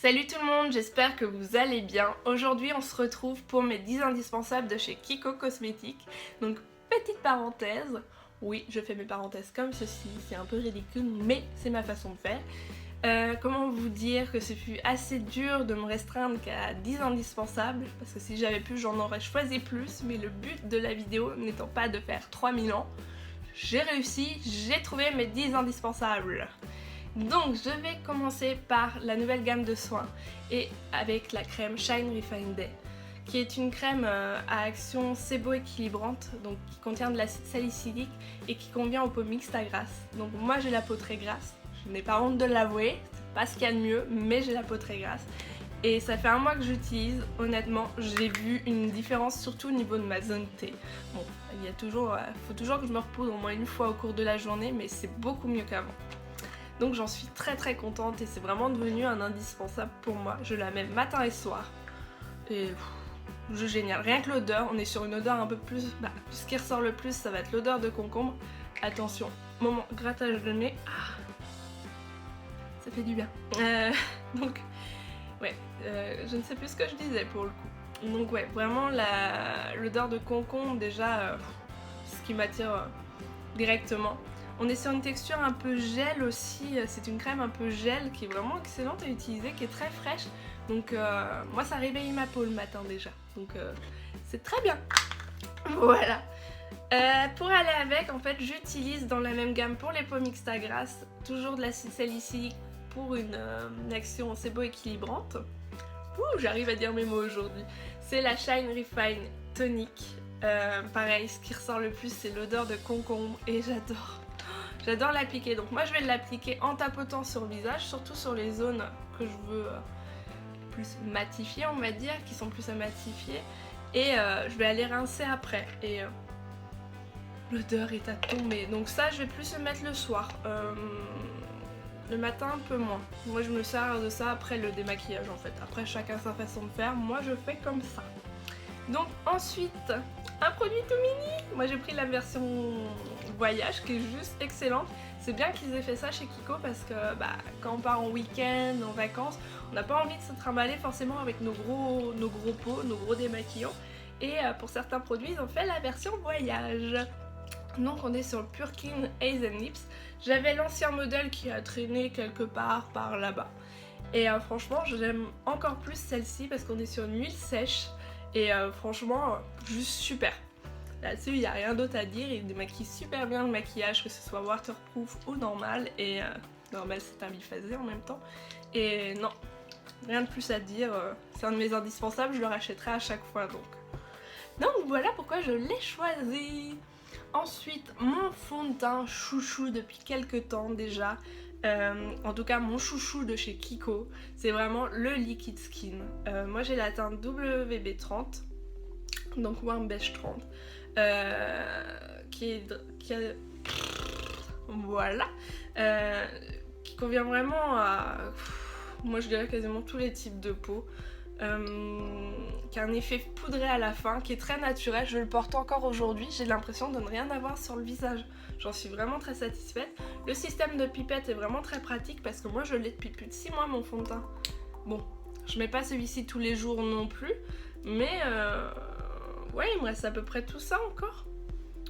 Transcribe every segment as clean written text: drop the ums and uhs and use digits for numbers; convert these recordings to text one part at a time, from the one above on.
Salut tout le monde, j'espère que vous allez bien. Aujourd'hui on se retrouve pour mes 10 indispensables de chez Kiko Cosmétiques. Donc petite parenthèse, oui je fais mes parenthèses comme ceci, c'est un peu ridicule mais c'est ma façon de faire. Comment vous dire que ce fut assez dur de me restreindre qu'à 10 indispensables, parce que si j'avais pu j'en aurais choisi plus, mais le but de la vidéo n'étant pas de faire 3000 ans, j'ai réussi, j'ai trouvé mes 10 indispensables. Donc je vais commencer par la nouvelle gamme de soins et avec la crème Shine Refine Day qui est une crème à action sébo-équilibrante, donc qui contient de l'acide salicylique et qui convient aux peaux mixtes à grasse. Donc moi j'ai la peau très grasse, je n'ai pas honte de l'avouer, c'est pas ce qu'il y a de mieux, mais j'ai la peau très grasse. Et ça fait un mois que j'utilise, honnêtement j'ai vu une différence surtout au niveau de ma zone T. Bon, faut toujours que je me repose au moins une fois au cours de la journée, mais c'est beaucoup mieux qu'avant. Donc j'en suis très contente et c'est vraiment devenu un indispensable pour moi. Je la mets matin et soir. Et c'est génial. Rien que l'odeur, on est sur une odeur un peu plus... ce qui ressort le plus, ça va être l'odeur de concombre. Attention, moment grattage de nez. Ah, ça fait du bien. Donc, ouais, je ne sais plus ce que je disais pour le coup. Donc ouais, vraiment l'odeur de concombre déjà, ce qui m'attire directement. On est sur une texture un peu gel aussi, c'est une crème un peu gel qui est vraiment excellente à utiliser, qui est très fraîche. Donc moi ça réveille ma peau le matin déjà, donc c'est très bien. Voilà. Pour aller avec, en fait j'utilise dans la même gamme pour les peaux mixtes à grasse, toujours de l'acide salicylique pour une action sébo-équilibrante. Ouh, j'arrive à dire mes mots aujourd'hui. C'est la Shine Refine Tonic. Pareil, ce qui ressort le plus c'est l'odeur de concombre et j'adore. J'adore l'appliquer, donc moi je vais l'appliquer en tapotant sur le visage, surtout sur les zones que je veux plus matifier, on va dire, qui sont plus à matifier. Et je vais aller rincer après. Et l'odeur est à tomber. Donc ça, je vais plus le mettre le soir. Le matin, un peu moins. Moi je me sers de ça après le démaquillage en fait. Après chacun sa façon de faire, moi je fais comme ça. Donc ensuite, un produit tout mini. Moi j'ai pris la version voyage qui est juste excellente. C'est bien qu'ils aient fait ça chez Kiko parce que quand on part en week-end, en vacances, on n'a pas envie de se trimballer forcément avec nos gros pots, nos gros démaquillants. Et pour certains produits, ils ont fait la version voyage. Donc on est sur le Purclean Eyes and Lips. J'avais l'ancien modèle qui a traîné quelque part par là-bas. Et franchement, j'aime encore plus celle-ci parce qu'on est sur une huile sèche. Et franchement, juste super. Là-dessus, il n'y a rien d'autre à dire. Il démaquille super bien le maquillage, que ce soit waterproof ou normal. Et normal, c'est un biphasé en même temps. Et non, rien de plus à dire. C'est un de mes indispensables, je le rachèterai à chaque fois. Donc voilà pourquoi je l'ai choisi. Ensuite, mon fond de teint chouchou depuis quelques temps déjà. En tout cas mon chouchou de chez Kiko, c'est vraiment le Liquid Skin. Moi j'ai la teinte WB30, donc Warm Beige 30, voilà, qui convient vraiment à, moi je dirais quasiment tous les types de peau. Qui a un effet poudré à la fin, qui est très naturel. Je le porte encore aujourd'hui, j'ai l'impression de ne rien avoir sur le visage. J'en suis vraiment très satisfaite. Le système de pipette est vraiment très pratique parce que moi je l'ai depuis plus de 6 mois mon fond de teint. Bon, je mets pas celui-ci tous les jours non plus, mais ouais, il me reste à peu près tout ça encore.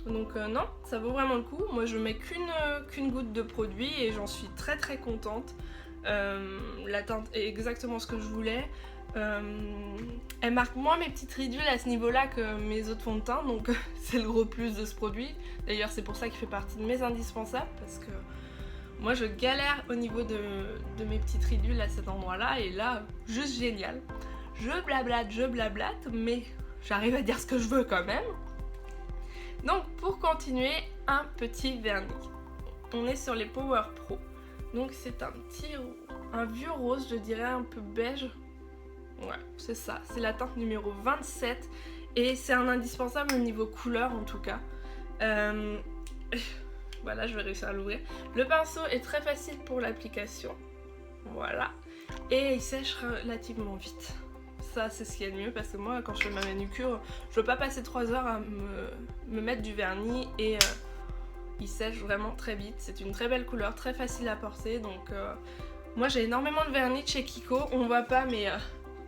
Donc non, ça vaut vraiment le coup. Moi je mets qu'une goutte de produit et j'en suis très contente. La teinte est exactement ce que je voulais. Elle marque moins mes petites ridules à ce niveau-là que mes autres fonds de teint, donc c'est le gros plus de ce produit. D'ailleurs c'est pour ça qu'il fait partie de mes indispensables, parce que moi je galère au niveau de mes petites ridules à cet endroit-là, et là, juste génial. Je blablate, mais j'arrive à dire ce que je veux quand même. Donc pour continuer, un petit vernis. On est sur les Power Pro. Donc c'est un vieux rose, je dirais un peu beige. Ouais, c'est ça, c'est la teinte numéro 27 et c'est un indispensable au niveau couleur en tout cas. Voilà, je vais réussir à l'ouvrir. Le pinceau est très facile pour l'application. Voilà. Et il sèche relativement vite. Ça, c'est ce qu'il y a de mieux parce que moi, quand je fais ma manucure, je veux pas passer 3 heures à me mettre du vernis et il sèche vraiment très vite. C'est une très belle couleur, très facile à porter, donc Moi j'ai énormément de vernis de chez Kiko, on voit pas mais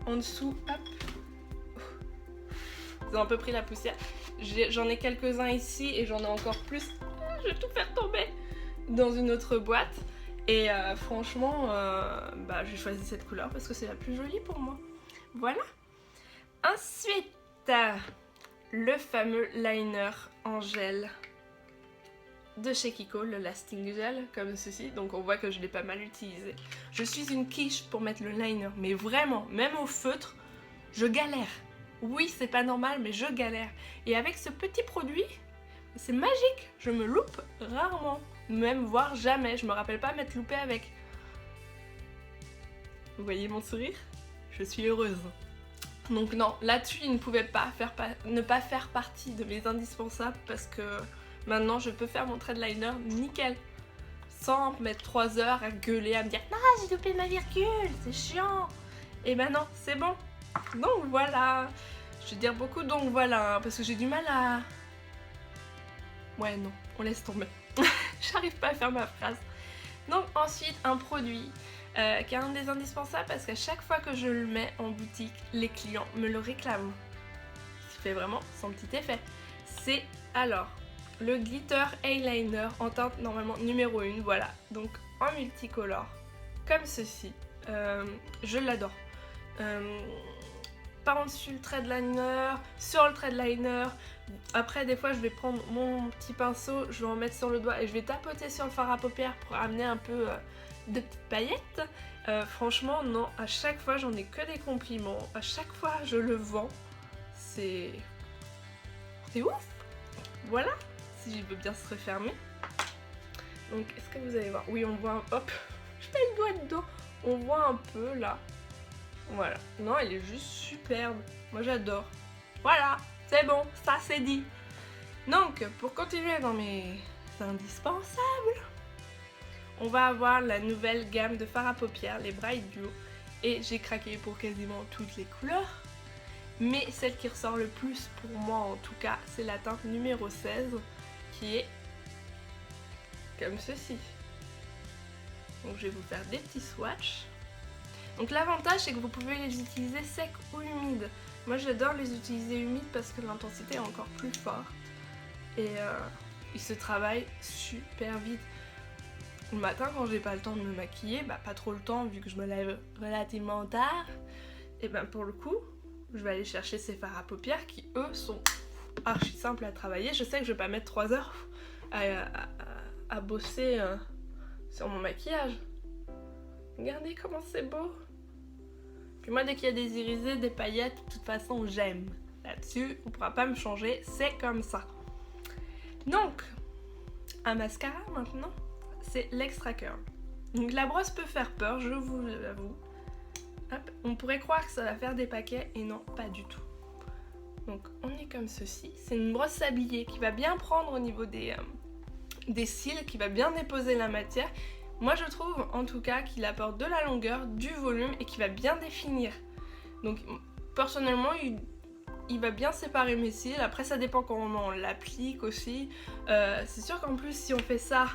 en dessous, hop, ils ont un peu pris la poussière. J'en ai quelques-uns ici et j'en ai encore plus. Je vais tout faire tomber dans une autre boîte. Et franchement, j'ai choisi cette couleur parce que c'est la plus jolie pour moi. Voilà. Ensuite, le fameux liner en gel de chez Kiko, le Lasting Gel, comme ceci. Donc on voit que je l'ai pas mal utilisé. Je suis une quiche pour mettre le liner, mais vraiment, même au feutre, je galère. Oui, c'est pas normal, mais je galère. Et avec ce petit produit, c'est magique. Je me loupe rarement, même voire jamais. Je me rappelle pas m'être loupée avec. Vous voyez mon sourire? Je suis heureuse. Donc non, là-dessus, il ne pouvait pas ne pas faire partie de mes indispensables parce que maintenant, je peux faire mon trait de liner nickel. Sans mettre 3 heures à gueuler, à me dire « Non, j'ai loupé ma virgule, c'est chiant !» Et ben non, c'est bon. Donc voilà. Je vais dire beaucoup donc voilà, hein, parce que j'ai du mal à... Ouais, non, on laisse tomber. J'arrive pas à faire ma phrase. Donc ensuite, un produit qui est un des indispensables parce qu'à chaque fois que je le mets en boutique, les clients me le réclament. Ce qui fait vraiment son petit effet. C'est alors le Glitter Eyeliner en teinte normalement numéro 1, voilà. Donc en multicolore, comme ceci. Je l'adore. Par-dessus le trait de liner, sur le trait de liner. Après, des fois, je vais prendre mon petit pinceau, je vais en mettre sur le doigt et je vais tapoter sur le fard à paupières pour amener un peu de petites paillettes. Franchement, non, à chaque fois, j'en ai que des compliments. À chaque fois, je le vends. C'est ouf. Voilà, si je veux bien se refermer. Donc, est-ce que vous allez voir? Oui, on voit hop, je mets le doigt dedans. On voit un peu, là. Voilà. Non, elle est juste superbe. Moi, j'adore. Voilà, c'est bon, ça c'est dit. Donc, pour continuer dans mes indispensables, on va avoir la nouvelle gamme de fard à paupières, les Bright Duo. Et j'ai craqué pour quasiment toutes les couleurs. Mais celle qui ressort le plus pour moi, en tout cas, c'est la teinte numéro 16, qui est comme ceci. Donc, je vais vous faire des petits swatchs. Donc l'avantage c'est que vous pouvez les utiliser secs ou humides. Moi j'adore les utiliser humides parce que l'intensité est encore plus forte. Et ils se travaillent super vite. Le matin quand j'ai pas le temps de me maquiller, pas trop le temps vu que je me lève relativement tard, et pour le coup, je vais aller chercher ces fards à paupières qui eux sont archi simples à travailler. Je sais que je vais pas mettre 3 heures à bosser sur mon maquillage. Regardez comment c'est beau. Puis moi, dès qu'il y a des irisés, des paillettes, de toute façon, j'aime. Là-dessus, on pourra pas me changer, c'est comme ça. Donc, un mascara maintenant, c'est l'Extra Curl. Donc la brosse peut faire peur, je vous l'avoue. Hop, on pourrait croire que ça va faire des paquets, et non, pas du tout. Donc on est comme ceci. C'est une brosse sablier qui va bien prendre au niveau des cils, qui va bien déposer la matière. Moi je trouve en tout cas qu'il apporte de la longueur, du volume et qu'il va bien définir. Donc personnellement il va bien séparer mes cils. Après ça dépend comment on l'applique aussi. C'est sûr qu'en plus si on fait ça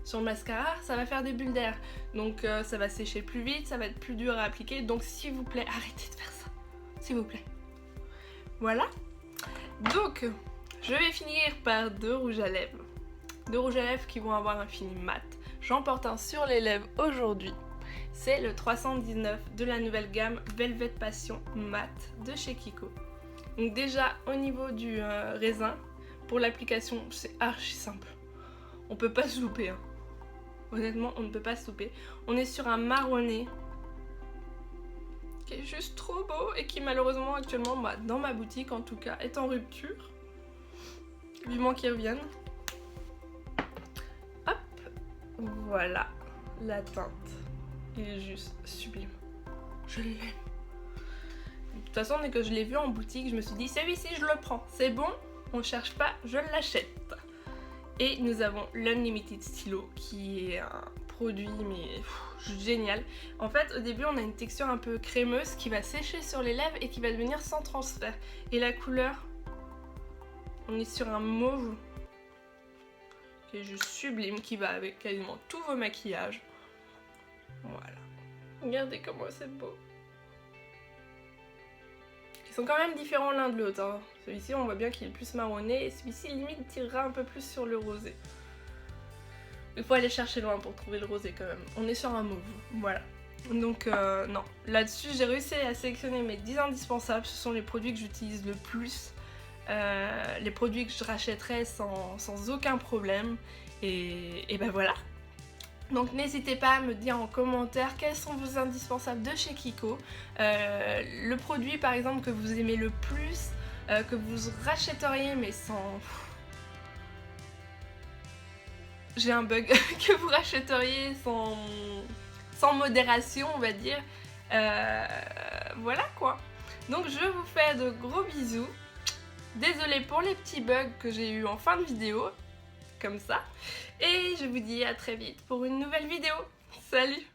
sur le mascara, ça va faire des bulles d'air. Donc ça va sécher plus vite, ça va être plus dur à appliquer. Donc s'il vous plaît, arrêtez de faire ça. S'il vous plaît. Voilà. Donc je vais finir par 2 rouges à lèvres. 2 rouges à lèvres qui vont avoir un fini mat. J'en porte un sur les lèvres aujourd'hui. C'est le 319 de la nouvelle gamme Velvet Passion Mat de chez Kiko. Donc déjà au niveau du raisin, pour l'application c'est archi simple. On peut pas se louper. Hein. Honnêtement on ne peut pas se louper. On est sur un marronné qui est juste trop beau et qui malheureusement actuellement dans ma boutique en tout cas est en rupture. Vivement qu'il revienne. Voilà, la teinte, il est juste sublime. Je l'aime. De toute façon, dès que je l'ai vu en boutique, je me suis dit, celui-ci, je le prends. C'est bon, on cherche pas, je l'achète. Et nous avons l'Unlimited Stylo, qui est un produit, mais génial. En fait, au début, on a une texture un peu crémeuse qui va sécher sur les lèvres et qui va devenir sans transfert. Et la couleur, on est sur un mauve qui est juste sublime, qui va avec quasiment tous vos maquillages. Voilà. Regardez comment c'est beau. Ils sont quand même différents l'un de l'autre. Hein. Celui-ci, on voit bien qu'il est plus marronné et celui-ci, limite, tirera un peu plus sur le rosé. Il faut aller chercher loin pour trouver le rosé quand même. On est sur un mauve, voilà. Donc non, là-dessus j'ai réussi à sélectionner mes 10 indispensables, ce sont les produits que j'utilise le plus, les produits que je rachèterais sans aucun problème, et ben voilà. Donc n'hésitez pas à me dire en commentaire quels sont vos indispensables de chez Kiko, le produit par exemple que vous aimez le plus, que vous rachèteriez mais sans... J'ai un bug, que vous rachèteriez sans modération, on va dire. Voilà quoi. Donc je vous fais de gros bisous. Désolée pour les petits bugs que j'ai eu en fin de vidéo, comme ça. Et je vous dis à très vite pour une nouvelle vidéo. Salut!